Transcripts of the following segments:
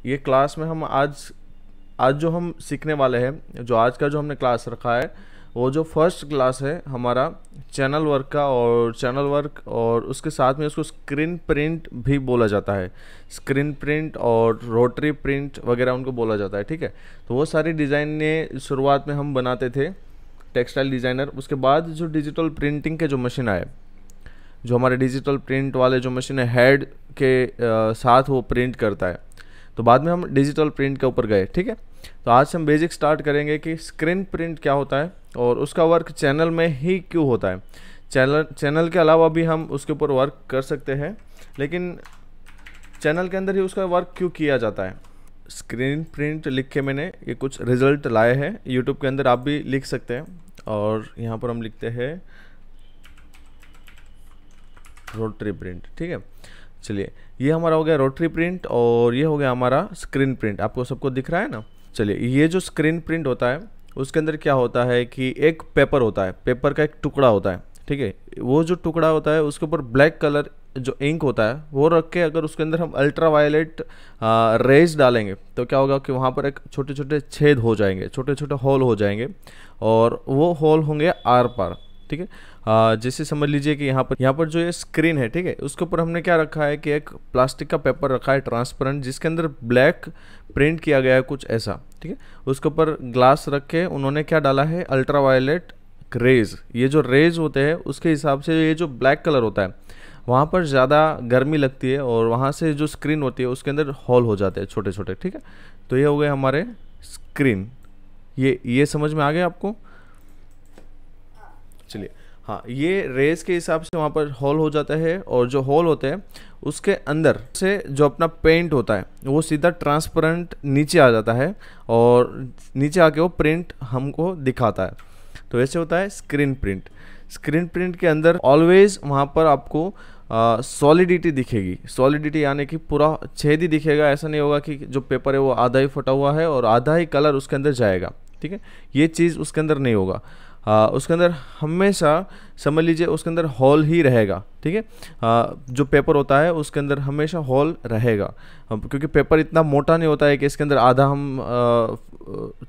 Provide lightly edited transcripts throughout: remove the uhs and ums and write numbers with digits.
ये क्लास में हम आज आज जो हम सीखने वाले हैं, जो आज का जो हमने क्लास रखा है, वो जो फर्स्ट क्लास है हमारा चैनल वर्क का, और चैनल वर्क और उसके साथ में उसको स्क्रीन प्रिंट भी बोला जाता है। स्क्रीन प्रिंट और रोटरी प्रिंट वगैरह उनको बोला जाता है, ठीक है। तो वो सारी डिज़ाइन ने शुरुआत में हम बनाते थे टेक्सटाइल डिज़ाइनर। उसके बाद जो डिजिटल प्रिंटिंग के जो मशीन आए, जो हमारे डिजिटल प्रिंट वाले जो मशीन है हेड के साथ वो प्रिंट करता है, तो बाद में हम डिजिटल प्रिंट के ऊपर गए, ठीक है। तो आज हम बेसिक स्टार्ट करेंगे कि स्क्रीन प्रिंट क्या होता है और उसका वर्क चैनल में ही क्यों होता है। चैनल के अलावा भी हम उसके ऊपर वर्क कर सकते हैं, लेकिन चैनल के अंदर ही उसका वर्क क्यों किया जाता है। स्क्रीन प्रिंट लिख के मैंने ये कुछ रिजल्ट लाए हैं, यूट्यूब के अंदर आप भी लिख सकते हैं। और यहाँ पर हम लिखते हैं रोटरी प्रिंट, ठीक है। चलिए, ये हमारा हो गया रोटरी प्रिंट और ये हो गया हमारा स्क्रीन प्रिंट। आपको सबको दिख रहा है ना। चलिए, ये जो स्क्रीन प्रिंट होता है उसके अंदर क्या होता है कि एक पेपर होता है, पेपर का एक टुकड़ा होता है, ठीक है। वो जो टुकड़ा होता है उसके ऊपर ब्लैक कलर जो इंक होता है वो रख के अगर उसके अंदर हम अल्ट्रा वायलेट रेज डालेंगे तो क्या होगा कि वहाँ पर एक छोटे छोटे छेद हो जाएंगे, छोटे छोटे होल हो जाएंगे, और वो होल होंगे आर पार, ठीक है। जैसे समझ लीजिए कि यहाँ पर जो ये स्क्रीन है, ठीक है, उसके ऊपर हमने क्या रखा है कि एक प्लास्टिक का पेपर रखा है ट्रांसपेरेंट, जिसके अंदर ब्लैक प्रिंट किया गया है कुछ ऐसा, ठीक है। उसके ऊपर ग्लास रख के उन्होंने क्या डाला है, अल्ट्रा वायलेट रेज। ये जो रेज होते हैं उसके हिसाब से ये जो ब्लैक कलर होता है वहाँ पर ज़्यादा गर्मी लगती है और वहाँ से जो स्क्रीन होती है उसके अंदर होल हो जाते हैं छोटे छोटे, ठीक है। तो ये हो गए हमारे स्क्रीन। ये समझ में आ गया आपको। चलिए, हाँ, ये रेस के हिसाब से वहाँ पर होल हो जाता है, और जो होल होते हैं उसके अंदर से जो अपना पेंट होता है वो सीधा ट्रांसपेरेंट नीचे आ जाता है और नीचे आके वो प्रिंट हमको दिखाता है। तो ऐसे होता है स्क्रीन प्रिंट। स्क्रीन प्रिंट के अंदर ऑलवेज वहाँ पर आपको सॉलिडिटी दिखेगी। सॉलिडिटी यानी कि पूरा छेद ही दिखेगा, ऐसा नहीं होगा कि जो पेपर है वो आधा ही फटा हुआ है और आधा ही कलर उसके अंदर जाएगा, ठीक है। ये चीज़ उसके अंदर नहीं होगा। उसके अंदर हमेशा समझ लीजिए उसके अंदर हॉल ही रहेगा, ठीक है। जो पेपर होता है उसके अंदर हमेशा हॉल रहेगा, क्योंकि पेपर इतना मोटा नहीं होता है कि इसके अंदर आधा हम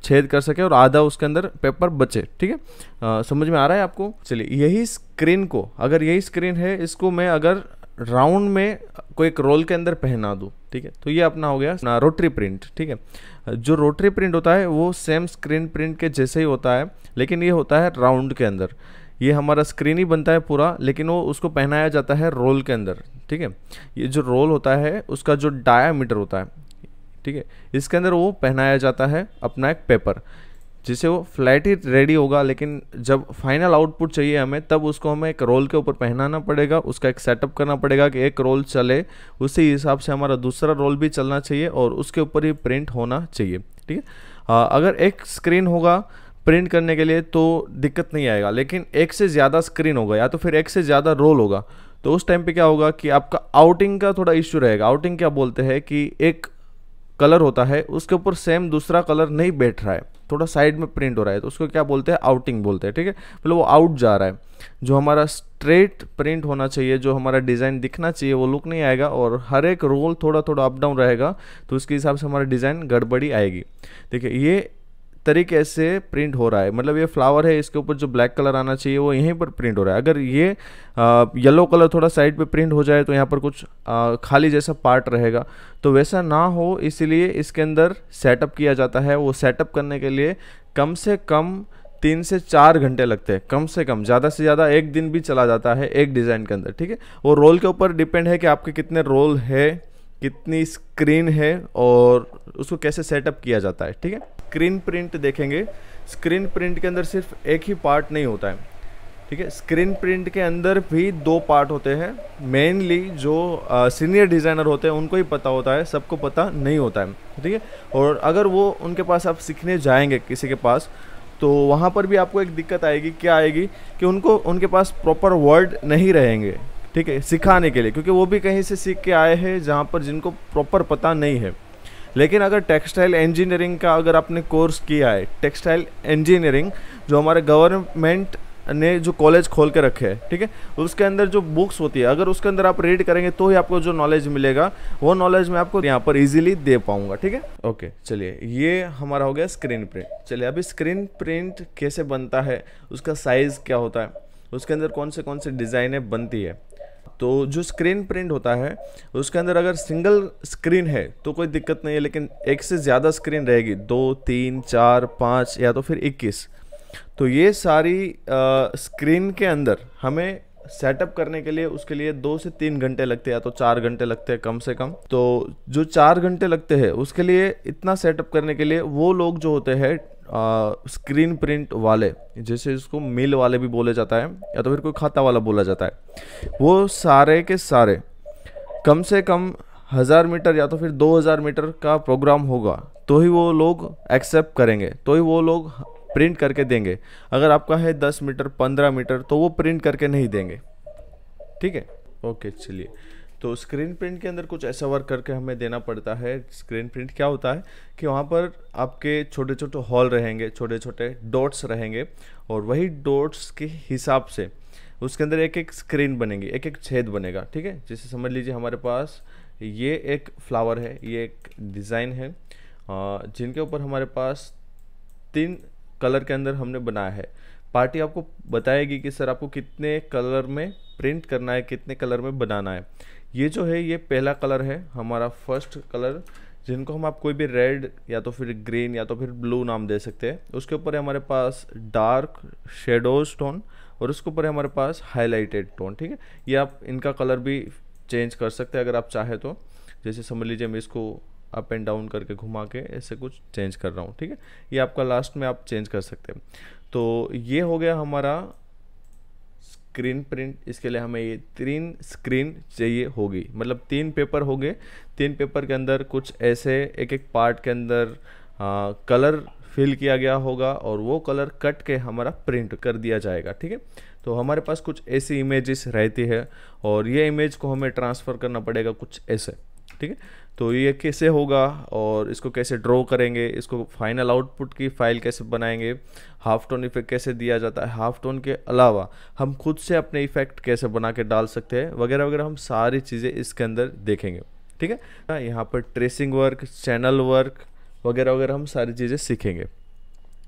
छेद कर सके और आधा उसके अंदर पेपर बचे, ठीक है। समझ में आ रहा है आपको। चलिए, यही स्क्रीन को, अगर यही स्क्रीन है, इसको मैं अगर राउंड में कोई एक रोल के अंदर पहना दूँ, ठीक है, तो ये अपना हो गया ना रोटरी प्रिंट, ठीक है। जो रोटरी प्रिंट होता है वो सेम स्क्रीन प्रिंट के जैसे ही होता है, लेकिन ये होता है राउंड के अंदर। ये हमारा स्क्रीन ही बनता है पूरा, लेकिन वो उसको पहनाया जाता है रोल के अंदर, ठीक है। ये जो रोल होता है उसका जो डायामीटर होता है, ठीक है, इसके अंदर वो पहनाया जाता है अपना एक पेपर, जिससे वो फ्लैट ही रेडी होगा। लेकिन जब फाइनल आउटपुट चाहिए हमें, तब उसको हमें एक रोल के ऊपर पहनाना पड़ेगा, उसका एक सेटअप करना पड़ेगा कि एक रोल चले, उसी हिसाब से हमारा दूसरा रोल भी चलना चाहिए और उसके ऊपर ही प्रिंट होना चाहिए, ठीक है। अगर एक स्क्रीन होगा प्रिंट करने के लिए तो दिक्कत नहीं आएगा, लेकिन एक से ज़्यादा स्क्रीन होगा या तो फिर एक से ज़्यादा रोल होगा, तो उस टाइम पे क्या होगा कि आपका आउटिंग का थोड़ा इश्यू रहेगा। आउटिंग क्या बोलते हैं कि एक कलर होता है उसके ऊपर सेम दूसरा कलर नहीं बैठ रहा है, थोड़ा साइड में प्रिंट हो रहा है, तो उसको क्या बोलते हैं, आउटिंग बोलते हैं, ठीक है। मतलब वो आउट जा रहा है। जो हमारा स्ट्रेट प्रिंट होना चाहिए, जो हमारा डिज़ाइन दिखना चाहिए, वो लुक नहीं आएगा और हर एक रोल थोड़ा थोड़ा अप डाउन रहेगा, तो उसके हिसाब से हमारा डिज़ाइन गड़बड़ी आएगी। देखिए, ये तरीके से प्रिंट हो रहा है। मतलब ये फ्लावर है, इसके ऊपर जो ब्लैक कलर आना चाहिए वो यहीं पर प्रिंट हो रहा है। अगर ये येलो कलर थोड़ा साइड पे प्रिंट हो जाए तो यहाँ पर कुछ खाली जैसा पार्ट रहेगा, तो वैसा ना हो इसलिए इसके अंदर सेटअप किया जाता है। वो सेटअप करने के लिए कम से कम 3 से 4 घंटे लगते हैं, कम से कम। ज़्यादा से ज़्यादा एक दिन भी चला जाता है एक डिज़ाइन के अंदर, ठीक है। वो रोल के ऊपर डिपेंड है कि आपके कितने रोल है, कितनी स्क्रीन है और उसको कैसे सेटअप किया जाता है, ठीक है। स्क्रीन प्रिंट देखेंगे, स्क्रीन प्रिंट के अंदर सिर्फ एक ही पार्ट नहीं होता है, ठीक है। स्क्रीन प्रिंट के अंदर भी 2 पार्ट होते हैं। मेनली जो सीनियर डिज़ाइनर होते हैं उनको ही पता होता है, सबको पता नहीं होता है, ठीक है। और अगर वो उनके पास आप सीखने जाएंगे किसी के पास, तो वहाँ पर भी आपको एक दिक्कत आएगी। क्या आएगी कि उनके पास प्रॉपर वर्ड नहीं रहेंगे, ठीक है, सिखाने के लिए, क्योंकि वो भी कहीं से सीख के आए हैं जहाँ पर जिनको प्रॉपर पता नहीं है। लेकिन अगर टेक्सटाइल इंजीनियरिंग का अगर आपने कोर्स किया है, टेक्सटाइल इंजीनियरिंग जो हमारे गवर्नमेंट ने जो कॉलेज खोल के रखे हैं, ठीक है, उसके अंदर जो बुक्स होती है, अगर उसके अंदर आप रीड करेंगे तो ही आपको जो नॉलेज मिलेगा वो नॉलेज मैं आपको यहाँ पर इजीली दे पाऊंगा, ठीक है। ओके चलिए, ये हमारा हो गया स्क्रीन प्रिंट। चलिए अभी स्क्रीन प्रिंट कैसे बनता है, उसका साइज़ क्या होता है, उसके अंदर कौन से डिज़ाइनें बनती है। तो जो स्क्रीन प्रिंट होता है उसके अंदर अगर सिंगल स्क्रीन है तो कोई दिक्कत नहीं है, लेकिन एक से ज़्यादा स्क्रीन रहेगी, 2, 3, 4, 5 या तो फिर 21, तो ये सारी स्क्रीन के अंदर हमें सेटअप करने के लिए उसके लिए 2 से 3 घंटे लगते हैं या तो 4 घंटे लगते हैं कम से कम। तो जो 4 घंटे लगते हैं उसके लिए इतना सेटअप करने के लिए वो लोग जो होते हैं स्क्रीन प्रिंट वाले, जैसे इसको मिल वाले भी बोले जाता है या तो फिर कोई खाता वाला बोला जाता है, वो सारे के सारे कम से कम 1000 मीटर या तो फिर 2000 मीटर का प्रोग्राम होगा तो ही वो लोग एक्सेप्ट करेंगे, तो ही वो लोग प्रिंट करके देंगे। अगर आपका है 10 मीटर 15 मीटर तो वो प्रिंट करके नहीं देंगे, ठीक है। ओके चलिए, तो स्क्रीन प्रिंट के अंदर कुछ ऐसा वर्क करके हमें देना पड़ता है। स्क्रीन प्रिंट क्या होता है कि वहाँ पर आपके छोटे छोटे हॉल रहेंगे, छोटे छोटे डॉट्स रहेंगे, और वही डॉट्स के हिसाब से उसके अंदर एक एक स्क्रीन बनेगी, एक एक छेद बनेगा, ठीक है। जैसे समझ लीजिए हमारे पास ये एक फ्लावर है, ये एक डिज़ाइन है, जिनके ऊपर हमारे पास 3 कलर के अंदर हमने बनाया है। पार्टी आपको बताएगी कि सर आपको कितने कलर में प्रिंट करना है, कितने कलर में बनाना है। ये जो है ये पहला कलर है हमारा फर्स्ट कलर, जिनको हम आप कोई भी रेड या तो फिर ग्रीन या तो फिर ब्लू नाम दे सकते हैं। उसके ऊपर है हमारे पास डार्क शेडोज टोन और उसके ऊपर है हमारे पास हाईलाइटेड टोन, ठीक है। ये आप इनका कलर भी चेंज कर सकते हैं अगर आप चाहे तो। जैसे समझ लीजिए मैं इसको अप एंड डाउन करके घुमा के ऐसे कुछ चेंज कर रहा हूँ, ठीक है। ये आपका लास्ट में आप चेंज कर सकते हैं। तो ये हो गया हमारा स्क्रीन प्रिंट। इसके लिए हमें ये 3 स्क्रीन चाहिए होगी, मतलब 3 पेपर हो गए। 3 पेपर के अंदर कुछ ऐसे एक एक पार्ट के अंदर कलर फिल किया गया होगा और वो कलर कट के हमारा प्रिंट कर दिया जाएगा, ठीक है। तो हमारे पास कुछ ऐसी इमेजेस रहती है और ये इमेज को हमें ट्रांसफ़र करना पड़ेगा कुछ ऐसे, ठीक है। तो ये कैसे होगा और इसको कैसे ड्रॉ करेंगे, इसको फाइनल आउटपुट की फाइल कैसे बनाएंगे, हाफ टोन इफेक्ट कैसे दिया जाता है, हाफ टोन के अलावा हम खुद से अपने इफेक्ट कैसे बना के डाल सकते हैं, वगैरह वगैरह, हम सारी चीज़ें इसके अंदर देखेंगे, ठीक है। यहाँ पर ट्रेसिंग वर्क, चैनल वर्क वगैरह वगैरह हम सारी चीज़ें सीखेंगे।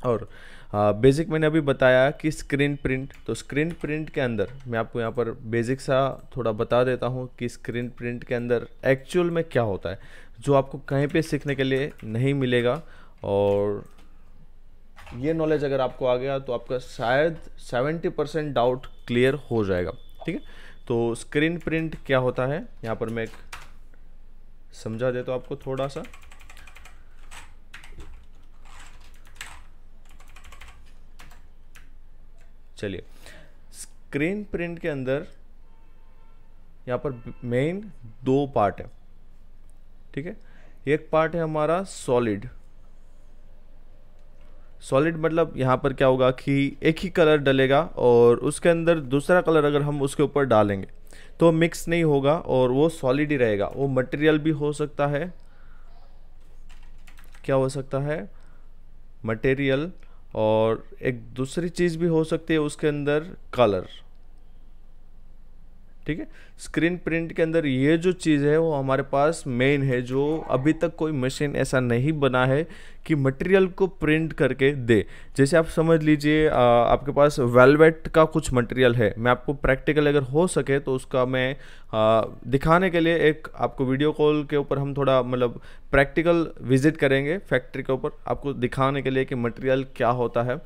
और बेसिक मैंने अभी बताया कि स्क्रीन प्रिंट, तो स्क्रीन प्रिंट के अंदर मैं आपको यहाँ पर बेसिक सा थोड़ा बता देता हूँ कि स्क्रीन प्रिंट के अंदर एक्चुअल में क्या होता है, जो आपको कहीं पे सीखने के लिए नहीं मिलेगा। और ये नॉलेज अगर आपको आ गया तो आपका शायद 70% डाउट क्लियर हो जाएगा, ठीक है। तो स्क्रीन प्रिंट क्या होता है यहाँ पर मैं समझा देता हूँ आपको थोड़ा सा। चलिए, स्क्रीन प्रिंट के अंदर यहाँ पर मेन 2 पार्ट है, ठीक है। एक पार्ट है हमारा सॉलिड। सॉलिड मतलब यहाँ पर क्या होगा कि एक ही कलर डलेगा और उसके अंदर दूसरा कलर अगर हम उसके ऊपर डालेंगे तो मिक्स नहीं होगा और वो सॉलिड ही रहेगा। वो मटेरियल भी हो सकता है, क्या हो सकता है, मटेरियल, और एक दूसरी चीज़ भी हो सकती है उसके अंदर, कलर, ठीक है। स्क्रीन प्रिंट के अंदर ये जो चीज़ है वो हमारे पास मेन है, जो अभी तक कोई मशीन ऐसा नहीं बना है कि मटेरियल को प्रिंट करके दे। जैसे आप समझ लीजिए आपके पास वेलवेट का कुछ मटेरियल है, मैं आपको प्रैक्टिकल अगर हो सके तो उसका मैं दिखाने के लिए एक आपको वीडियो कॉल के ऊपर हम थोड़ा मतलब प्रैक्टिकल विजिट करेंगे फैक्ट्री के ऊपर, आपको दिखाने के लिए कि मटेरियल क्या होता है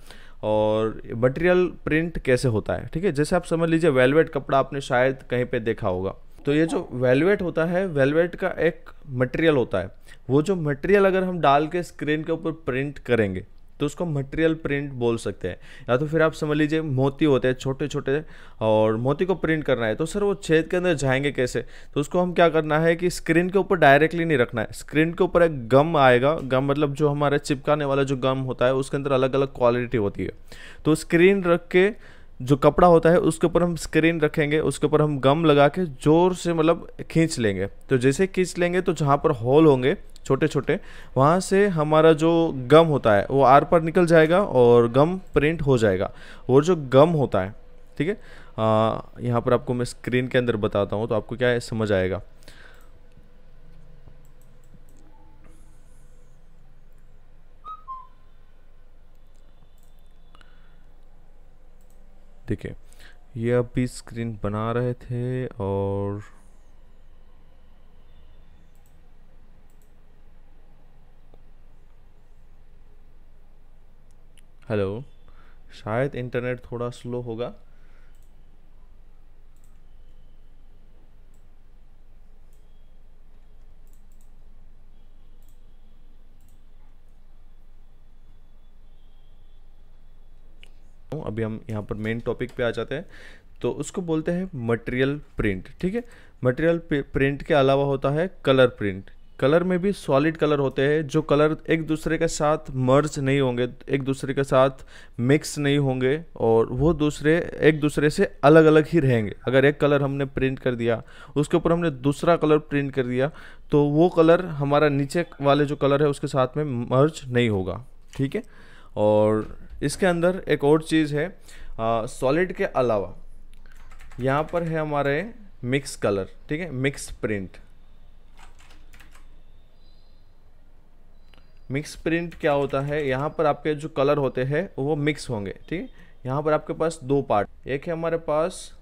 और मटेरियल प्रिंट कैसे होता है, ठीक है। जैसे आप समझ लीजिए वेलवेट कपड़ा आपने शायद कहीं पे देखा होगा, तो ये जो वेलवेट होता है, वेलवेट का एक मटेरियल होता है। वो जो मटेरियल अगर हम डाल के स्क्रीन के ऊपर प्रिंट करेंगे तो उसको मटेरियल प्रिंट बोल सकते हैं। या तो फिर आप समझ लीजिए मोती होते हैं छोटे छोटे, और मोती को प्रिंट करना है तो सर वो छेद के अंदर जाएंगे कैसे, तो उसको हम क्या करना है कि स्क्रीन के ऊपर डायरेक्टली नहीं रखना है। स्क्रीन के ऊपर एक गम आएगा, गम मतलब जो हमारा चिपकाने वाला जो गम होता है उसके अंदर अलग अलग क्वालिटी होती है। तो स्क्रीन रख के जो कपड़ा होता है उसके ऊपर हम स्क्रीन रखेंगे, उसके ऊपर हम गम लगा के जोर से मतलब खींच लेंगे। तो जैसे खींच लेंगे तो जहाँ पर होल होंगे छोटे छोटे, वहाँ से हमारा जो गम होता है वो आर पर निकल जाएगा और गम प्रिंट हो जाएगा। और जो गम होता है, ठीक है, यहाँ पर आपको मैं स्क्रीन के अंदर बताता हूँ तो आपको क्या है समझ आएगा। देखिए ये अभी स्क्रीन बना रहे थे और हेलो, शायद इंटरनेट थोड़ा स्लो होगा। अभी हम यहाँ पर मेन टॉपिक पे आ जाते हैं। तो उसको बोलते हैं मटेरियल प्रिंट, ठीक है। मटेरियल प्रिंट के अलावा होता है कलर प्रिंट। कलर में भी सॉलिड कलर होते हैं जो कलर एक दूसरे के साथ मर्ज नहीं होंगे, एक दूसरे के साथ मिक्स नहीं होंगे और वो एक दूसरे से अलग अलग ही रहेंगे। अगर एक कलर हमने प्रिंट कर दिया, उसके ऊपर हमने दूसरा कलर प्रिंट कर दिया, तो वो कलर हमारा नीचे वाले जो कलर है उसके साथ में मर्ज नहीं होगा, ठीक है। और इसके अंदर एक और चीज़ है, सॉलिड के अलावा यहाँ पर है हमारे मिक्स कलर, ठीक है, मिक्स प्रिंट। मिक्स प्रिंट क्या होता है, यहाँ पर आपके जो कलर होते हैं वो मिक्स होंगे, ठीक है। यहाँ पर आपके पास दो पार्ट, एक है हमारे पास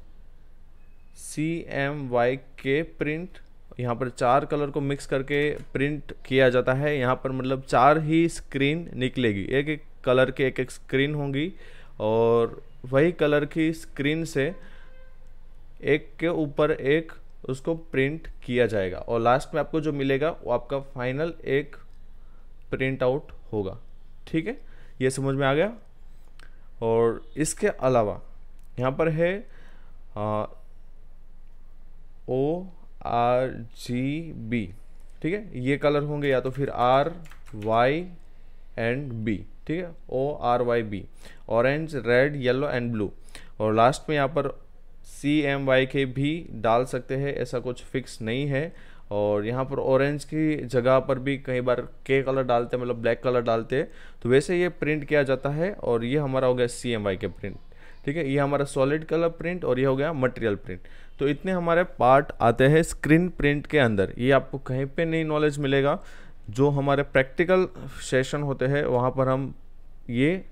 CMYK प्रिंट, यहाँ पर चार कलर को मिक्स करके प्रिंट किया जाता है। यहाँ पर मतलब चार ही स्क्रीन निकलेगी, एक एक कलर के एक एक स्क्रीन होंगी और वही कलर की स्क्रीन से एक के ऊपर एक उसको प्रिंट किया जाएगा और लास्ट में आपको जो मिलेगा वो आपका फाइनल एक प्रिंट आउट होगा, ठीक है। ये समझ में आ गया। और इसके अलावा यहाँ पर है ORGB, ठीक है। ये कलर होंगे या तो फिर RYB, ठीक है, ORYB, orange, red, yellow and blue. और लास्ट में यहाँ पर CMYK भी डाल सकते हैं, ऐसा कुछ फिक्स नहीं है। और यहाँ पर ऑरेंज की जगह पर भी कई बार के कलर डालते हैं, मतलब ब्लैक कलर डालते हैं, तो वैसे ये प्रिंट किया जाता है। और ये हमारा हो गया CMYK प्रिंट, ठीक है। ये हमारा सॉलिड कलर प्रिंट और ये हो गया मटेरियल प्रिंट। तो इतने हमारे पार्ट आते हैं स्क्रीन प्रिंट के अंदर। ये आपको कहीं पे नहीं नॉलेज मिलेगा। जो हमारे प्रैक्टिकल सेशन होते हैं वहाँ पर हम ये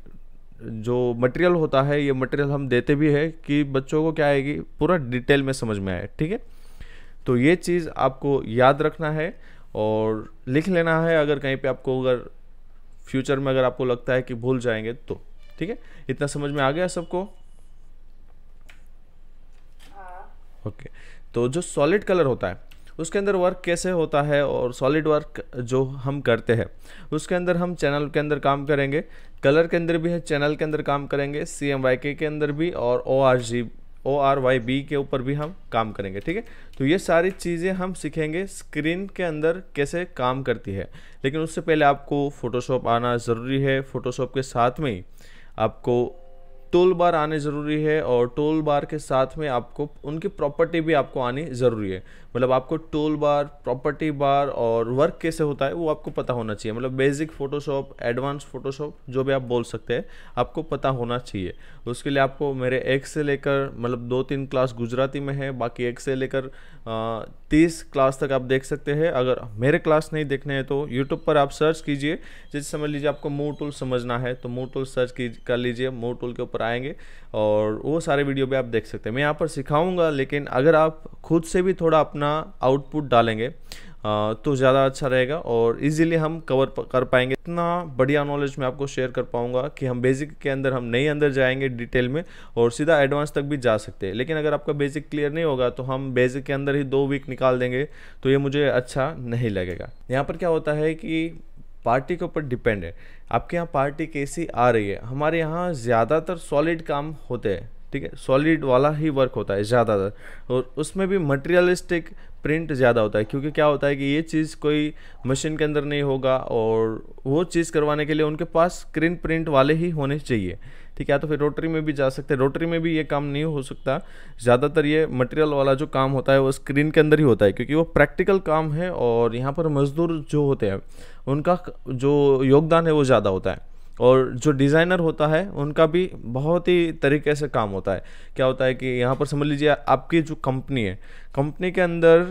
जो मटेरियल होता है, ये मटेरियल हम देते भी है कि बच्चों को क्या आएगी पूरा डिटेल में समझ में आए, ठीक है। तो ये चीज़ आपको याद रखना है और लिख लेना है, अगर कहीं पे आपको अगर फ्यूचर में अगर आपको लगता है कि भूल जाएंगे तो, ठीक है। इतना समझ में आ गया सबको? ओके। तो जो सॉलिड कलर होता है उसके अंदर वर्क कैसे होता है और सॉलिड वर्क जो हम करते हैं उसके अंदर हम चैनल के अंदर काम करेंगे, कलर के अंदर भी है, चैनल के अंदर काम करेंगे, CMYK के अंदर भी और ORYB के ऊपर भी हम काम करेंगे, ठीक है। तो ये सारी चीज़ें हम सीखेंगे स्क्रीन के अंदर कैसे काम करती है। लेकिन उससे पहले आपको फोटोशॉप आना ज़रूरी है। फोटोशॉप के साथ में ही आपको टूल बार आने ज़रूरी है और टूल बार के साथ में आपको उनकी प्रॉपर्टी भी आपको आनी ज़रूरी है। मतलब आपको टूल बार, प्रॉपर्टी बार और वर्क कैसे होता है वो आपको पता होना चाहिए। मतलब बेसिक फोटोशॉप, एडवांस फोटोशॉप जो भी आप बोल सकते हैं, आपको पता होना चाहिए। उसके लिए आपको मेरे 1 से लेकर मतलब 2-3 क्लास गुजराती में है, बाकी 1 से लेकर 30 क्लास तक आप देख सकते हैं। अगर मेरे क्लास नहीं देखने हैं तो यूट्यूब पर आप सर्च कीजिए। जैसे समझ लीजिए आपको मूव टूल समझना है तो मूव टूल सर्च कर लीजिए, मूव टूल के ऊपर आएंगे और वो सारे वीडियो भी आप देख सकते हैं। मैं यहाँ पर सिखाऊंगा, लेकिन अगर आप खुद से भी थोड़ा अपना आउटपुट डालेंगे तो ज़्यादा अच्छा रहेगा और इजीली हम कवर कर पाएंगे। इतना बढ़िया नॉलेज मैं आपको शेयर कर पाऊंगा कि हम बेसिक के अंदर हम नहीं अंदर जाएंगे डिटेल में और सीधा एडवांस तक भी जा सकते हैं। लेकिन अगर आपका बेसिक क्लियर नहीं होगा तो हम बेसिक के अंदर ही 2 वीक निकाल देंगे, तो ये मुझे अच्छा नहीं लगेगा। यहाँ पर क्या होता है कि पार्टी के ऊपर डिपेंड है, आपके यहाँ पार्टी कैसी आ रही है। हमारे यहाँ ज़्यादातर सॉलिड काम होते हैं, ठीक है, सॉलिड वाला ही वर्क होता है ज़्यादातर, और उसमें भी मटेरियलिस्टिक प्रिंट ज़्यादा होता है, क्योंकि क्या होता है कि ये चीज़ कोई मशीन के अंदर नहीं होगा और वो चीज़ करवाने के लिए उनके पास स्क्रीन प्रिंट वाले ही होने चाहिए। ठीक है, तो फिर रोटरी में भी जा सकते हैं, रोटरी में भी ये काम नहीं हो सकता। ज़्यादातर ये मटेरियल वाला जो काम होता है वो स्क्रीन के अंदर ही होता है, क्योंकि वो प्रैक्टिकल काम है और यहाँ पर मज़दूर जो होते हैं उनका जो योगदान है वो ज़्यादा होता है, और जो डिज़ाइनर होता है उनका भी बहुत ही तरीके से काम होता है। क्या होता है कि यहाँ पर समझ लीजिए आपकी जो कंपनी है, कंपनी के अंदर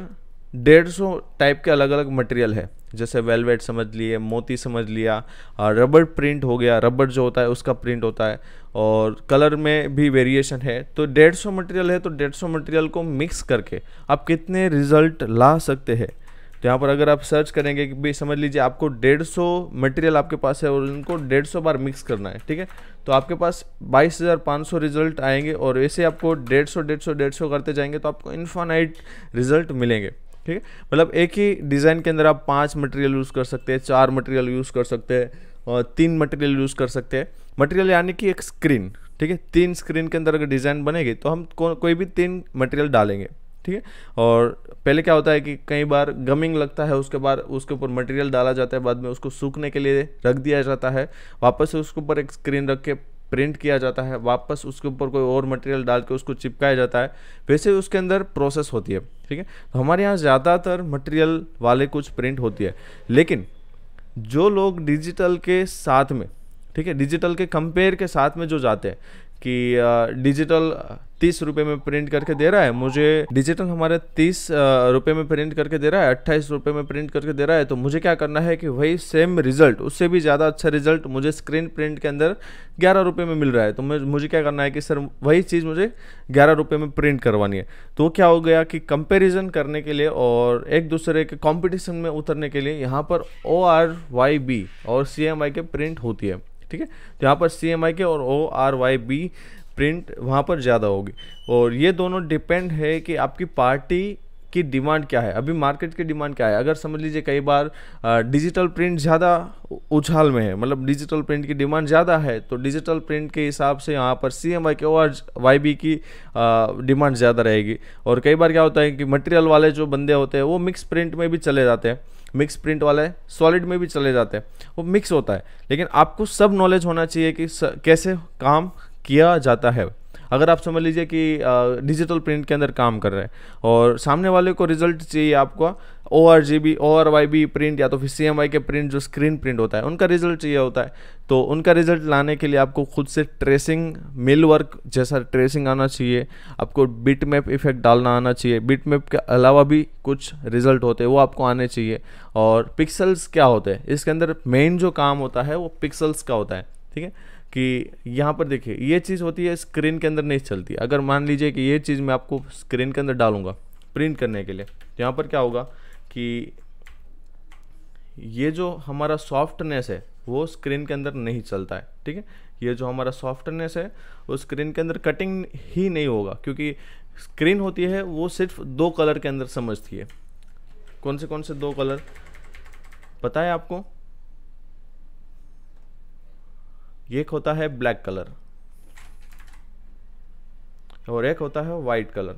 150 टाइप के अलग अलग मटेरियल है, जैसे वेलवेट समझ लिए, मोती समझ लिया, रबड़ प्रिंट हो गया, रबड़ जो होता है उसका प्रिंट होता है, और कलर में भी वेरिएशन है। तो 150 मटेरियल है, तो 150 मटेरियल को मिक्स करके आप कितने रिजल्ट ला सकते हैं। तो यहाँ पर अगर आप सर्च करेंगे कि भाई समझ लीजिए आपको 150 मटेरियल आपके पास है और उनको 150 बार मिक्स करना है, ठीक है, तो आपके पास 22,500 रिजल्ट आएंगे, और ऐसे आपको 150 करते जाएंगे तो आपको इन्फानाइट रिजल्ट मिलेंगे। ठीक है, मतलब एक ही डिज़ाइन के अंदर आप 5 मटेरियल यूज़ कर सकते हैं, 4 मटेरियल यूज़ कर सकते हैं, और 3 मटेरियल यूज़ कर सकते हैं। मटेरियल यानी कि एक स्क्रीन, ठीक है, 3 स्क्रीन के अंदर अगर डिज़ाइन बनेगी तो हम कोई भी 3 मटेरियल डालेंगे। ठीक है, और पहले क्या होता है कि कई बार गमिंग लगता है, उसके बाद उसके ऊपर मटेरियल डाला जाता है, बाद में उसको सूखने के लिए रख दिया जाता है, वापस से उसके ऊपर एक स्क्रीन रख के प्रिंट किया जाता है, वापस उसके ऊपर कोई और मटेरियल डाल के उसको चिपकाया जाता है, वैसे उसके अंदर प्रोसेस होती है। ठीक है, तो हमारे यहाँ ज़्यादातर मटेरियल वाले कुछ प्रिंट होती है, लेकिन जो लोग डिजिटल के साथ में, ठीक है, डिजिटल के कंपेयर के साथ में जो जाते हैं कि डिजिटल 30 रुपये में प्रिंट करके दे रहा है, मुझे डिजिटल हमारे 30 रुपये में प्रिंट करके दे रहा है, 28 रुपये में प्रिंट करके दे रहा है, तो मुझे क्या करना है कि वही सेम रिजल्ट, उससे भी ज़्यादा अच्छा रिजल्ट मुझे स्क्रीन प्रिंट के अंदर 11 रुपये में मिल रहा है, तो मुझे क्या करना है कि सर वही चीज़ मुझे 11 रुपये में प्रिंट करवानी है। तो क्या हो गया कि कंपेरिजन करने के लिए और एक दूसरे के कॉम्पिटिशन में उतरने के लिए यहाँ पर ORYB और CMY के प्रिंट होती है। ठीक है, तो यहाँ पर CMY के और ORYB प्रिंट वहाँ पर ज़्यादा होगी, और ये दोनों डिपेंड है कि आपकी पार्टी की डिमांड क्या है, अभी मार्केट की डिमांड क्या है। अगर समझ लीजिए कई बार डिजिटल प्रिंट ज़्यादा उछाल में है, मतलब डिजिटल प्रिंट की डिमांड ज़्यादा है, तो डिजिटल प्रिंट के हिसाब से यहाँ पर CMY के और YB की डिमांड ज़्यादा रहेगी। और कई बार क्या होता है कि मटेरियल वाले जो बंदे होते हैं वो मिक्स प्रिंट में भी चले जाते हैं, मिक्स प्रिंट वाले सॉलिड में भी चले जाते हैं, वो मिक्स होता है, लेकिन आपको सब नॉलेज होना चाहिए कि कैसे काम किया जाता है। अगर आप समझ लीजिए कि डिजिटल प्रिंट के अंदर काम कर रहे हैं और सामने वाले को रिजल्ट चाहिए आपको ORGB ORYB प्रिंट या तो फिर CMY के प्रिंट जो स्क्रीन प्रिंट होता है उनका रिजल्ट चाहिए होता है, तो उनका रिजल्ट लाने के लिए आपको खुद से ट्रेसिंग मिल वर्क जैसा ट्रेसिंग आना चाहिए, आपको बिट मैप इफेक्ट डालना आना चाहिए, बिट मैप के अलावा भी कुछ रिजल्ट होते हैं वो आपको आने चाहिए। और पिक्सल्स क्या होते हैं, इसके अंदर मेन जो काम होता है वो पिक्सल्स का होता है। ठीक है, कि यहाँ पर देखिए ये चीज़ होती है स्क्रीन के अंदर नहीं चलती। अगर मान लीजिए कि ये चीज़ मैं आपको स्क्रीन के अंदर डालूंगा प्रिंट करने के लिए, तो यहाँ पर क्या होगा कि ये जो हमारा सॉफ्टनेस है वो स्क्रीन के अंदर नहीं चलता है। ठीक है, ये जो हमारा सॉफ्टनेस है वो स्क्रीन के अंदर कटिंग ही नहीं होगा, क्योंकि स्क्रीन होती है वो सिर्फ 2 कलर के अंदर समझती है। कौन से 2 कलर पता है आपको? एक होता है ब्लैक कलर और एक होता है वाइट कलर।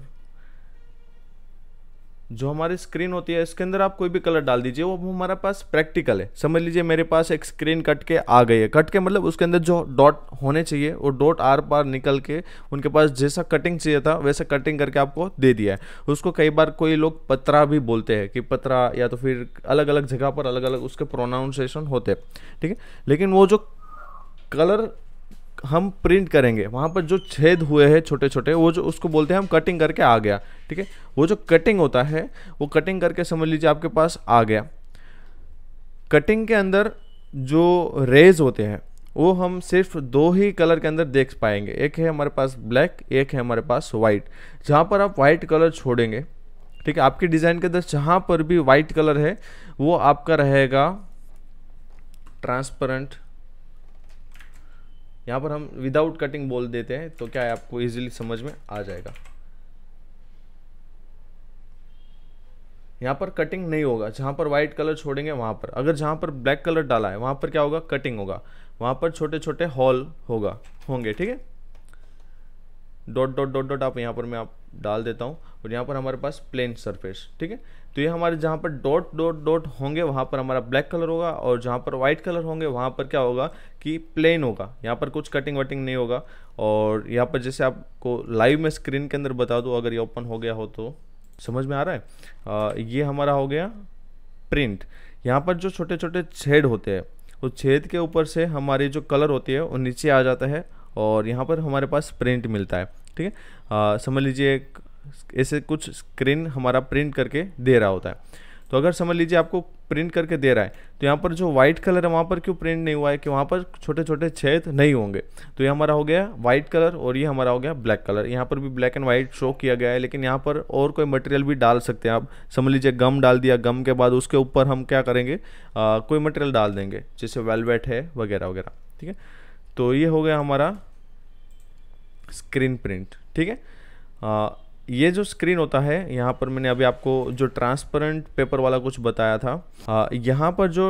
जो हमारी स्क्रीन होती है इसके अंदर आप कोई भी कलर डाल दीजिए, वो हमारे पास प्रैक्टिकल है। समझ लीजिए मेरे पास एक स्क्रीन कट के आ गई है, कट के मतलब उसके अंदर जो डॉट होने चाहिए वो डॉट आर पार निकल के उनके पास जैसा कटिंग चाहिए था वैसा कटिंग करके आपको दे दिया है। उसको कई बार कोई लोग पतरा भी बोलते हैं कि पतरा, या तो फिर अलग अलग जगह पर अलग अलग उसके प्रोनाउंसिएशन होते हैं। ठीक है, लेकिन वो जो कलर हम प्रिंट करेंगे वहाँ पर जो छेद हुए हैं छोटे छोटे, वो जो उसको बोलते हैं हम कटिंग करके आ गया। ठीक है, वो जो कटिंग होता है वो कटिंग करके समझ लीजिए आपके पास आ गया। कटिंग के अंदर जो रेज होते हैं वो हम सिर्फ 2 ही कलर के अंदर देख पाएंगे, एक है हमारे पास ब्लैक, एक है हमारे पास वाइट। जहाँ पर आप वाइट कलर छोड़ेंगे, ठीक है, आपकी डिज़ाइन के अंदर जहाँ पर भी वाइट कलर है वो आपका रहेगा ट्रांसपेरेंट। यहाँ पर हम विदाउट कटिंग बोल देते हैं, तो क्या है आपको इजीली समझ में आ जाएगा। यहाँ पर कटिंग नहीं होगा, जहाँ पर व्हाइट कलर छोड़ेंगे वहाँ पर। अगर जहाँ पर ब्लैक कलर डाला है वहाँ पर क्या होगा, कटिंग होगा, वहाँ पर छोटे छोटे हॉल होंगे। ठीक है, डॉट डॉट डॉट डॉट आप यहाँ पर मैं आप डाल देता हूँ, और यहाँ पर हमारे पास प्लेन सरफेस, ठीक है। तो ये हमारे जहाँ पर डॉट डॉट डॉट होंगे वहाँ पर हमारा ब्लैक कलर होगा, और जहाँ पर वाइट कलर होंगे वहाँ पर क्या होगा कि प्लेन होगा, यहाँ पर कुछ कटिंग वटिंग नहीं होगा। और यहाँ पर जैसे आपको लाइव में स्क्रीन के अंदर बता दूँ, अगर ये ओपन हो गया हो तो समझ में आ रहा है। ये हमारा हो गया प्रिंट। यहाँ पर जो छोटे छोटे छेद होते हैं उस छेद के ऊपर से हमारी जो कलर होती है वो नीचे आ जाता है, और यहाँ पर हमारे पास प्रिंट मिलता है, ठीक है। समझ लीजिए ऐसे कुछ स्क्रीन हमारा प्रिंट करके दे रहा होता है। तो अगर समझ लीजिए आपको प्रिंट करके दे रहा है, तो यहाँ पर जो वाइट कलर है वहाँ पर क्यों प्रिंट नहीं हुआ है कि वहाँ पर छोटे छोटे छेद नहीं होंगे। तो ये हमारा हो गया वाइट कलर, और ये हमारा हो गया ब्लैक कलर। यहाँ पर भी ब्लैक एंड वाइट शो किया गया है, लेकिन यहाँ पर और कोई मटेरियल भी डाल सकते हैं आप। समझ लीजिए गम डाल दिया, गम के बाद उसके ऊपर हम क्या करेंगे, कोई मटेरियल डाल देंगे, जैसे वेलवेट है वगैरह वगैरह, ठीक है। तो ये हो गया हमारा स्क्रीन प्रिंट, ठीक है। ये जो स्क्रीन होता है, यहाँ पर मैंने अभी आपको जो ट्रांसपेरेंट पेपर वाला कुछ बताया था, यहाँ पर जो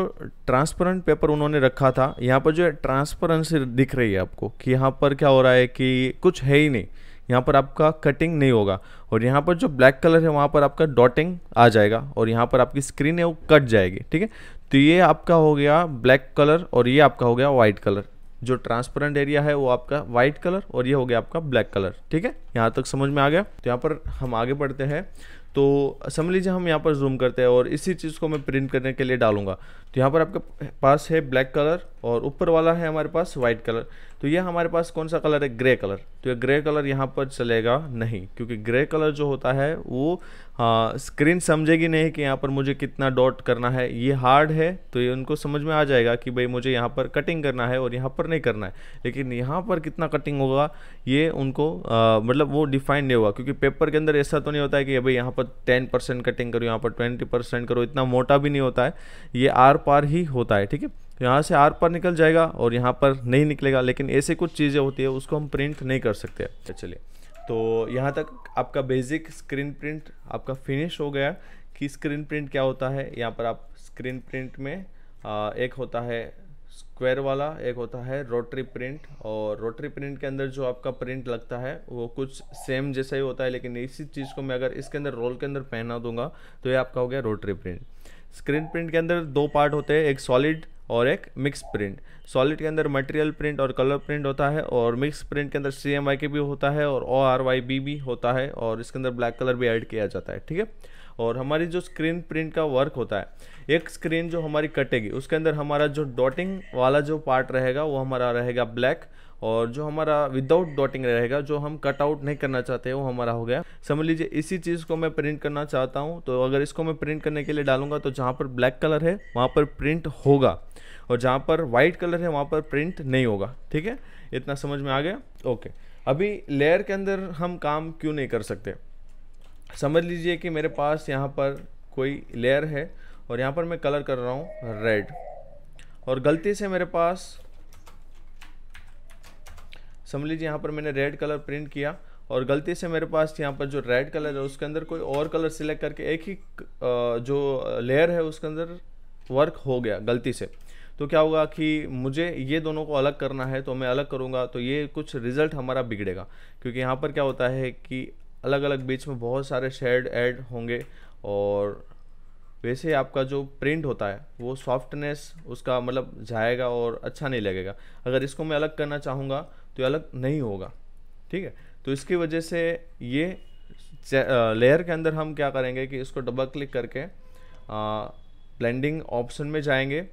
ट्रांसपेरेंट पेपर उन्होंने रखा था, यहाँ पर जो ट्रांसपेरेंसी दिख रही है आपको कि यहाँ पर क्या हो रहा है कि कुछ है ही नहीं, यहाँ पर आपका कटिंग नहीं होगा। और यहाँ पर जो ब्लैक कलर है वहाँ पर आपका डॉटिंग आ जाएगा, और यहाँ पर आपकी स्क्रीन है वो कट जाएगी, ठीक है। तो ये आपका हो गया ब्लैक कलर, और ये आपका हो गया वाइट कलर। जो ट्रांसपेरेंट एरिया है वो आपका वाइट कलर, और ये हो गया आपका ब्लैक कलर, ठीक है। यहाँ तक समझ में आ गया। तो यहाँ पर हम आगे बढ़ते हैं। तो समझ लीजिए हम यहाँ पर जूम करते हैं, और इसी चीज़ को मैं प्रिंट करने के लिए डालूंगा। तो यहाँ पर आपके पास है ब्लैक कलर, और ऊपर वाला है हमारे पास वाइट कलर। तो ये हमारे पास कौन सा कलर है, ग्रे कलर। तो ये ग्रे कलर यहाँ पर चलेगा नहीं, क्योंकि ग्रे कलर जो होता है वो स्क्रीन समझेगी नहीं कि यहाँ पर मुझे कितना डॉट करना है। ये हार्ड है तो ये उनको समझ में आ जाएगा कि भाई मुझे यहाँ पर कटिंग करना है और यहाँ पर नहीं करना है, लेकिन यहाँ पर कितना कटिंग होगा ये उनको मतलब वो डिफाइन नहीं होगा, क्योंकि पेपर के अंदर ऐसा तो नहीं होता है कि भाई यहाँ पर 10% कटिंग करो, यहाँ पर 20% करो, इतना मोटा भी नहीं होता है, ये आर पार ही होता है, ठीक है। तो यहाँ से आर पार निकल जाएगा और यहाँ पर नहीं निकलेगा, लेकिन ऐसे कुछ चीज़ें होती है उसको हम प्रिंट नहीं कर सकते। चलिए, तो यहाँ तक आपका बेसिक स्क्रीन प्रिंट आपका फिनिश हो गया कि स्क्रीन प्रिंट क्या होता है। यहाँ पर आप स्क्रीन प्रिंट में एक होता है स्क्वायर वाला, एक होता है रोटरी प्रिंट, और रोटरी प्रिंट के अंदर जो आपका प्रिंट लगता है वो कुछ सेम जैसा ही होता है, लेकिन इसी चीज़ को मैं अगर इसके अंदर रोल के अंदर पहना दूंगा तो ये आपका हो गया रोटरी प्रिंट। स्क्रीन प्रिंट के अंदर दो पार्ट होते हैं, एक सॉलिड और एक मिक्स प्रिंट। सॉलिड के अंदर मटेरियल प्रिंट और कलर प्रिंट होता है, और मिक्स प्रिंट के अंदर CMYK भी होता है और ORYB भी होता है, और इसके अंदर ब्लैक कलर भी ऐड किया जाता है, ठीक है। और हमारी जो स्क्रीन प्रिंट का वर्क होता है, एक स्क्रीन जो हमारी कटेगी उसके अंदर हमारा जो डॉटिंग वाला जो पार्ट रहेगा वो हमारा रहेगा ब्लैक, और जो हमारा विदाउट डॉटिंग रहेगा जो हम कट आउट नहीं करना चाहते वो हमारा हो गया। समझ लीजिए इसी चीज़ को मैं प्रिंट करना चाहता हूँ, तो अगर इसको मैं प्रिंट करने के लिए डालूंगा तो जहाँ पर ब्लैक कलर है वहाँ पर प्रिंट होगा, और जहाँ पर वाइट कलर है वहाँ पर प्रिंट नहीं होगा, ठीक है। इतना समझ में आ गया। ओके, अभी लेयर के अंदर हम काम क्यों नहीं कर सकते। समझ लीजिए कि मेरे पास यहाँ पर कोई लेयर है और यहाँ पर मैं कलर कर रहा हूँ रेड, और गलती से मेरे पास समझ लीजिए यहाँ पर मैंने रेड कलर प्रिंट किया, और गलती से मेरे पास यहाँ पर जो रेड कलर है उसके अंदर कोई और कलर सिलेक्ट करके एक ही जो लेयर है उसके अंदर वर्क हो गया गलती से। तो क्या होगा कि मुझे ये दोनों को अलग करना है, तो मैं अलग करूँगा तो ये कुछ रिजल्ट हमारा बिगड़ेगा, क्योंकि यहाँ पर क्या होता है कि अलग अलग बीच में बहुत सारे शेड ऐड होंगे, और वैसे आपका जो प्रिंट होता है वो सॉफ्टनेस उसका मतलब जाएगा और अच्छा नहीं लगेगा। अगर इसको मैं अलग करना चाहूँगा तो ये अलग नहीं होगा, ठीक है। तो इसकी वजह से ये लेयर के अंदर हम क्या करेंगे कि इसको डबल क्लिक करके ब्लेंडिंग ऑप्शन में जाएंगे,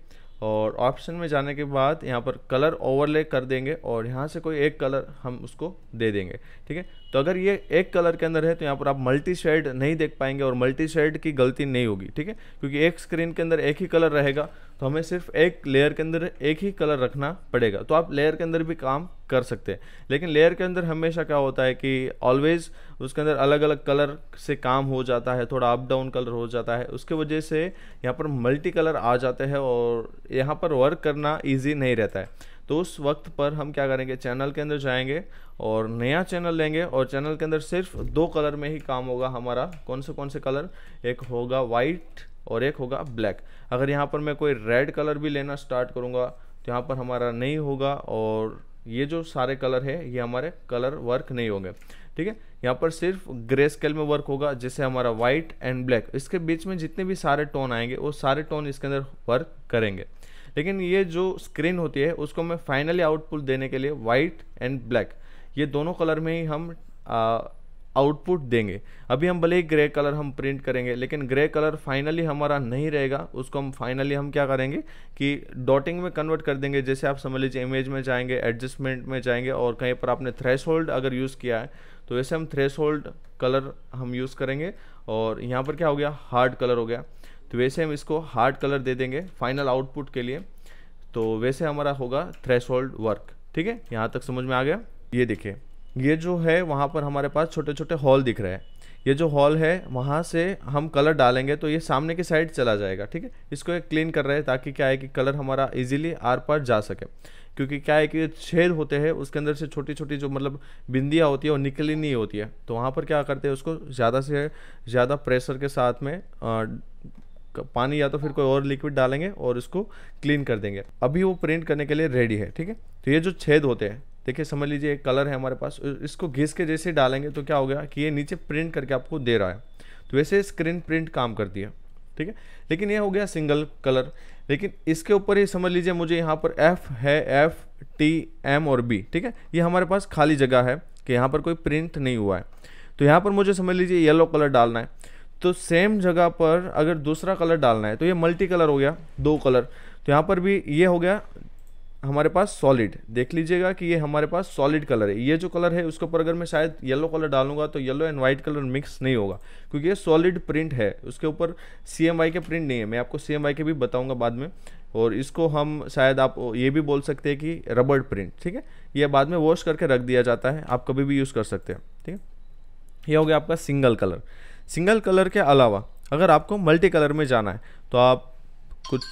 और ऑप्शन में जाने के बाद यहाँ पर कलर ओवरले कर देंगे, और यहाँ से कोई एक कलर हम उसको दे देंगे, ठीक है। तो अगर ये एक कलर के अंदर है तो यहाँ पर आप मल्टी शेड नहीं देख पाएंगे, और मल्टी शेड की गलती नहीं होगी, ठीक है, क्योंकि एक स्क्रीन के अंदर एक ही कलर रहेगा तो हमें सिर्फ एक लेयर के अंदर एक ही कलर रखना पड़ेगा। तो आप लेयर के अंदर भी काम कर सकते हैं, लेकिन लेयर के अंदर हमेशा क्या होता है कि ऑलवेज उसके अंदर अलग अलग कलर से काम हो जाता है, थोड़ा अप डाउन कलर हो जाता है, उसके वजह से यहाँ पर मल्टी कलर आ जाते हैं और यहाँ पर वर्क करना ईजी नहीं रहता है। तो उस वक्त पर हम क्या करेंगे, चैनल के अंदर जाएंगे और नया चैनल लेंगे, और चैनल के अंदर सिर्फ दो कलर में ही काम होगा हमारा। कौन से कलर, एक होगा वाइट और एक होगा ब्लैक। अगर यहाँ पर मैं कोई रेड कलर भी लेना स्टार्ट करूँगा तो यहाँ पर हमारा नहीं होगा, और ये जो सारे कलर है ये हमारे कलर वर्क नहीं होंगे, ठीक है। यहाँ पर सिर्फ ग्रे स्केल में वर्क होगा, जैसे हमारा वाइट एंड ब्लैक, इसके बीच में जितने भी सारे टोन आएंगे वो सारे टोन इसके अंदर वर्क करेंगे। लेकिन ये जो स्क्रीन होती है उसको मैं फाइनली आउटपुट देने के लिए वाइट एंड ब्लैक ये दोनों कलर में ही हम आउटपुट देंगे। अभी हम भले ही ग्रे कलर हम प्रिंट करेंगे, लेकिन ग्रे कलर फाइनली हमारा नहीं रहेगा, उसको हम फाइनली हम क्या करेंगे कि डॉटिंग में कन्वर्ट कर देंगे। जैसे आप समझ लीजिए इमेज में जाएंगे, एडजस्टमेंट में जाएंगे और कहीं पर आपने थ्रेशोल्ड अगर यूज़ किया है तो वैसे हम थ्रेशोल्ड कलर हम यूज़ करेंगे, और यहाँ पर क्या हो गया, हार्ड कलर हो गया, तो वैसे हम इसको हार्ड कलर दे देंगे फाइनल आउटपुट के लिए। तो वैसे हमारा होगा थ्रेशोल्ड वर्क, ठीक है। यहाँ तक समझ में आ गया। ये देखिए ये जो है वहाँ पर हमारे पास छोटे छोटे हॉल दिख रहे हैं, ये जो हॉल है वहाँ से हम कलर डालेंगे तो ये सामने की साइड चला जाएगा, ठीक है। इसको एक क्लीन कर रहे हैं ताकि क्या है कि कलर हमारा इजीली आर पार जा सके, क्योंकि क्या है कि छेद होते हैं उसके अंदर से छोटी छोटी जो मतलब बिंदियाँ होती है वो निकली नहीं होती है, तो वहाँ पर क्या करते हैं उसको ज़्यादा से ज़्यादा प्रेशर के साथ में पानी या तो फिर कोई और लिक्विड डालेंगे और इसको क्लीन कर देंगे। अभी वो प्रिंट करने के लिए रेडी है, ठीक है। तो ये जो छेद होते हैं, देखिए समझ लीजिए एक कलर है हमारे पास, इसको घिस के जैसे डालेंगे तो क्या हो गया कि ये नीचे प्रिंट करके आपको दे रहा है, तो वैसे स्क्रीन प्रिंट काम करती है, ठीक है। लेकिन ये हो गया सिंगल कलर, लेकिन इसके ऊपर ही समझ लीजिए मुझे यहाँ पर F है, F T M और B, ठीक है। ये हमारे पास खाली जगह है कि यहाँ पर कोई प्रिंट नहीं हुआ है, तो यहाँ पर मुझे समझ लीजिए येलो कलर डालना है, तो सेम जगह पर अगर दूसरा कलर डालना है तो ये मल्टी कलर हो गया, 2 कलर, तो यहाँ पर भी ये हो गया हमारे पास सॉलिड। देख लीजिएगा कि ये हमारे पास सॉलिड कलर है। ये जो कलर है उसके ऊपर अगर मैं शायद येलो कलर डालूंगा तो yellow and white colour mix नहीं होगा, क्योंकि ये सॉलिड प्रिंट है, उसके ऊपर CMY के प्रिंट नहीं है। मैं आपको CMY के भी बताऊंगा बाद में, और इसको हम शायद आप ये भी बोल सकते हैं कि रबड़ प्रिंट, ठीक है। ये बाद में वॉश करके रख दिया जाता है, आप कभी भी यूज़ कर सकते हैं, ठीक है। ये हो गया आपका सिंगल कलर। सिंगल कलर के अलावा अगर आपको मल्टी कलर में जाना है तो आप कुछ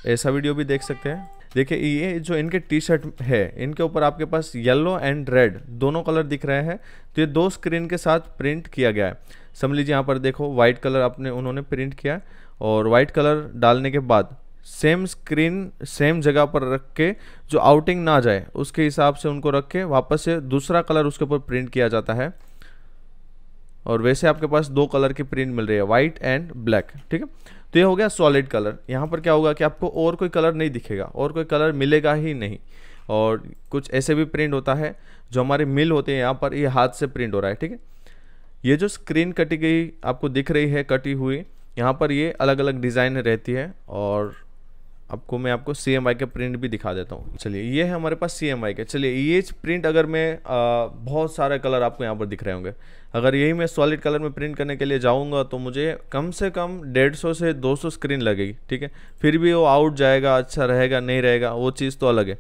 ऐसा वीडियो भी देख सकते हैं। देखिए ये जो इनके टी शर्ट है इनके ऊपर आपके पास येलो एंड रेड दोनों कलर दिख रहे हैं, तो ये 2 स्क्रीन के साथ प्रिंट किया गया है। समझ लीजिए यहाँ पर देखो वाइट कलर उन्होंने प्रिंट किया, और वाइट कलर डालने के बाद सेम स्क्रीन सेम जगह पर रख के जो आउटिंग ना जाए उसके हिसाब से उनको रख के वापस से दूसरा कलर उसके ऊपर प्रिंट किया जाता है, और वैसे आपके पास 2 कलर की प्रिंट मिल रही है, वाइट एंड ब्लैक, ठीक है। तो ये हो गया सॉलिड कलर। यहाँ पर क्या होगा कि आपको और कोई कलर नहीं दिखेगा, और कोई कलर मिलेगा ही नहीं। और कुछ ऐसे भी प्रिंट होता है जो हमारे मिल होते हैं, यहाँ पर ये हाथ से प्रिंट हो रहा है, ठीक है। ये जो स्क्रीन कटी गई आपको दिख रही है कटी हुई, यहाँ पर ये अलग अलग डिज़ाइन रहती है, और मैं आपको CMY के प्रिंट भी दिखा देता हूँ। चलिए ये है हमारे पास CMY के। चलिए ये प्रिंट अगर मैं बहुत सारे कलर आपको यहाँ पर दिख रहे होंगे, अगर यही मैं सॉलिड कलर में प्रिंट करने के लिए जाऊँगा तो मुझे कम से कम 150 से 200 स्क्रीन लगेगी, ठीक है। फिर भी वो आउट जाएगा, अच्छा रहेगा नहीं रहेगा वो चीज़ तो अलग है,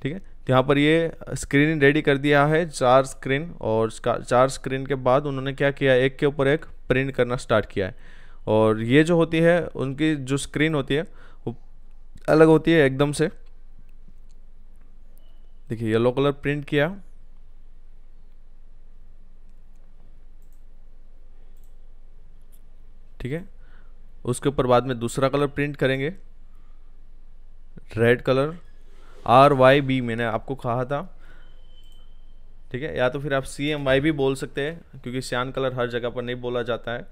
ठीक है। तो यहाँ पर ये स्क्रीन रेडी कर दिया है 4 स्क्रीन, और 4 स्क्रीन के बाद उन्होंने क्या किया, एक के ऊपर एक प्रिंट करना स्टार्ट किया है। और ये जो होती है उनकी जो स्क्रीन होती है वो अलग होती है एकदम से। देखिए येलो कलर प्रिंट किया, ठीक है। उसके ऊपर बाद में दूसरा कलर प्रिंट करेंगे, रेड कलर RYB मैंने आपको कहा था, ठीक है। या तो फिर आप CMY भी बोल सकते हैं, क्योंकि सियान कलर हर जगह पर नहीं बोला जाता है।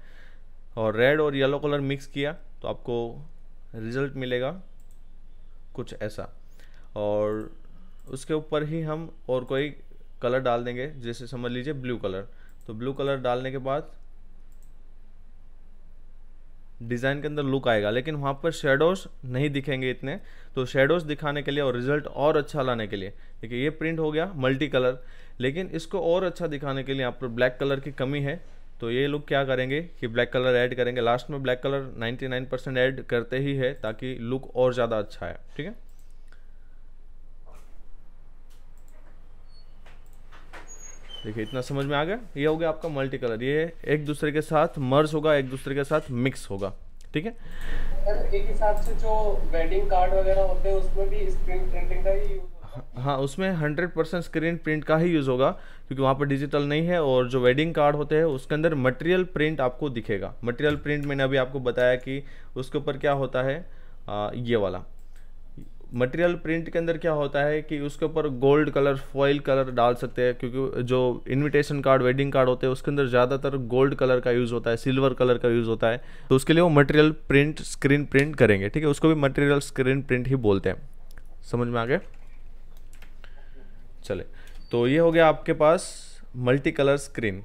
और रेड और येलो कलर मिक्स किया तो आपको रिजल्ट मिलेगा कुछ ऐसा, और उसके ऊपर ही हम और कोई कलर डाल देंगे, जैसे समझ लीजिए ब्लू कलर। तो ब्लू कलर डालने के बाद डिज़ाइन के अंदर लुक आएगा, लेकिन वहाँ पर शेडोज नहीं दिखेंगे इतने, तो शेडोज दिखाने के लिए और रिजल्ट और अच्छा लाने के लिए, देखिए ये प्रिंट हो गया मल्टी कलर। लेकिन इसको और अच्छा दिखाने के लिए यहाँ पर ब्लैक कलर की कमी है, तो ये लोग क्या करेंगे कि ब्लैक कलर ऐड करेंगे लास्ट में। ब्लैक कलर 99% ऐड करते ही है ताकि लुक और ज़्यादा अच्छा है, ठीक है। देखिए इतना समझ में आ गया। ये हो गया आपका मल्टी कलर, ये एक दूसरे के साथ मर्ज होगा, एक दूसरे के साथ मिक्स होगा, ठीक है। एक हिसाब से जो वेडिंग कार्ड वगैरह होते हैं उसमें भी स्क्रीन प्रिंटिंग का ही हाँ उसमें 100% स्क्रीन प्रिंट का ही यूज़ होगा, क्योंकि वहाँ पर डिजिटल नहीं है। और जो वेडिंग कार्ड होते हैं उसके अंदर मटेरियल प्रिंट आपको दिखेगा। मटेरियल प्रिंट मैंने अभी आपको बताया कि उसके ऊपर क्या होता है, ये वाला मटेरियल प्रिंट के अंदर क्या होता है कि उसके ऊपर गोल्ड कलर फॉइल कलर डाल सकते हैं, क्योंकि जो इनविटेशन कार्ड वेडिंग कार्ड होते हैं उसके अंदर ज़्यादातर गोल्ड कलर का यूज़ होता है, सिल्वर कलर का यूज़ होता है, तो उसके लिए वो मटेरियल प्रिंट स्क्रीन प्रिंट करेंगे। ठीक है, उसको भी मटेरियल स्क्रीन प्रिंट ही बोलते हैं। समझ में आ गया? चले, तो ये हो गया आपके पास मल्टी कलर स्क्रीन।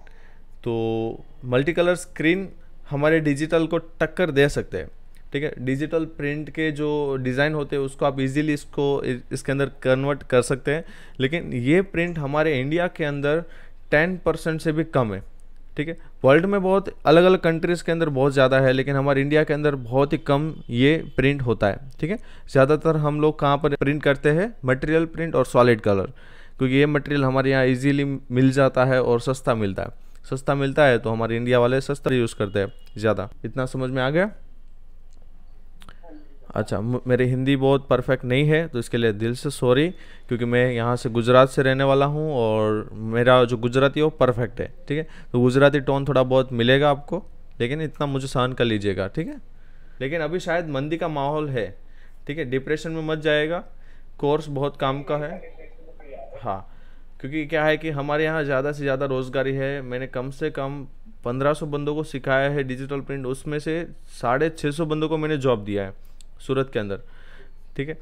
तो मल्टी कलर स्क्रीन हमारे डिजिटल को टक्कर दे सकते हैं। ठीक है, डिजिटल प्रिंट के जो डिज़ाइन होते हैं उसको आप इजीली इसके अंदर कन्वर्ट कर सकते हैं, लेकिन ये प्रिंट हमारे इंडिया के अंदर 10% से भी कम है। ठीक है, वर्ल्ड में बहुत अलग अलग कंट्रीज़ के अंदर बहुत ज़्यादा है, लेकिन हमारे इंडिया के अंदर बहुत ही कम ये प्रिंट होता है। ठीक है, ज़्यादातर हम लोग कहाँ पर प्रिंट करते हैं? मटेरियल प्रिंट और सॉलिड कलर, क्योंकि ये मटेरियल हमारे यहाँ इजीली मिल जाता है और सस्ता मिलता है। सस्ता मिलता है तो हमारे इंडिया वाले सस्ता यूज़ करते हैं ज़्यादा। इतना समझ में आ गया? अच्छा, मेरी हिंदी बहुत परफेक्ट नहीं है तो इसके लिए दिल से सॉरी, क्योंकि मैं यहाँ से गुजरात से रहने वाला हूँ और मेरा जो गुजराती है वो परफेक्ट है। ठीक है, तो गुजराती टोन थोड़ा बहुत मिलेगा आपको, लेकिन इतना मुझे सहन कर लीजिएगा। ठीक है, लेकिन अभी शायद मंदी का माहौल है। ठीक है, डिप्रेशन में मत जाएगा, कोर्स बहुत काम का है। हाँ, क्योंकि क्या है कि हमारे यहाँ ज़्यादा से ज़्यादा रोज़गारी है। मैंने कम से कम 1500 बंदों को सिखाया है डिजिटल प्रिंट, उसमें से 650 बंदों को मैंने जॉब दिया है सूरत के अंदर। ठीक है,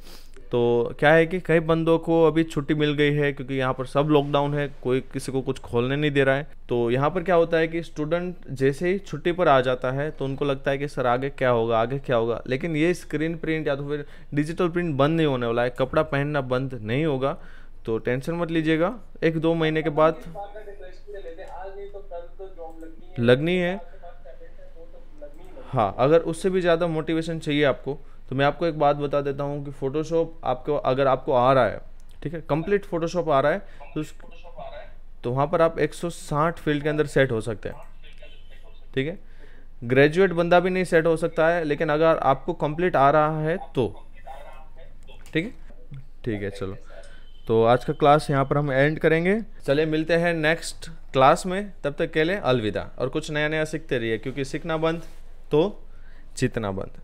तो क्या है कि कई बंदों को अभी छुट्टी मिल गई है, क्योंकि यहाँ पर सब लॉकडाउन है, कोई किसी को कुछ खोलने नहीं दे रहा है। तो यहाँ पर क्या होता है कि स्टूडेंट जैसे ही छुट्टी पर आ जाता है तो उनको लगता है कि सर आगे क्या होगा, आगे क्या होगा। लेकिन ये स्क्रीन प्रिंट या तो फिर डिजिटल प्रिंट बंद नहीं होने वाला है, कपड़ा पहनना बंद नहीं होगा, तो टेंशन मत लीजिएगा। 1-2 महीने के बाद लगनी है। हाँ, अगर उससे भी ज़्यादा मोटिवेशन चाहिए आपको तो मैं आपको एक बात बता देता हूँ कि फ़ोटोशॉप अगर आपको आ रहा है, ठीक है, कंप्लीट फ़ोटोशॉप आ रहा है, तो वहाँ पर आप 160 फील्ड के अंदर सेट हो सकते हैं। ठीक है, ग्रेजुएट बंदा भी नहीं सेट हो सकता है, लेकिन अगर आपको कंप्लीट आ रहा है तो ठीक है। ठीक है, चलो, तो आज का क्लास यहाँ पर हम एंड करेंगे। चले, मिलते हैं नेक्स्ट क्लास में, तब तक के लिए अलविदा। और कुछ नया नया सीखते रहिए, क्योंकि सीखना बंद तो जीतना बंद।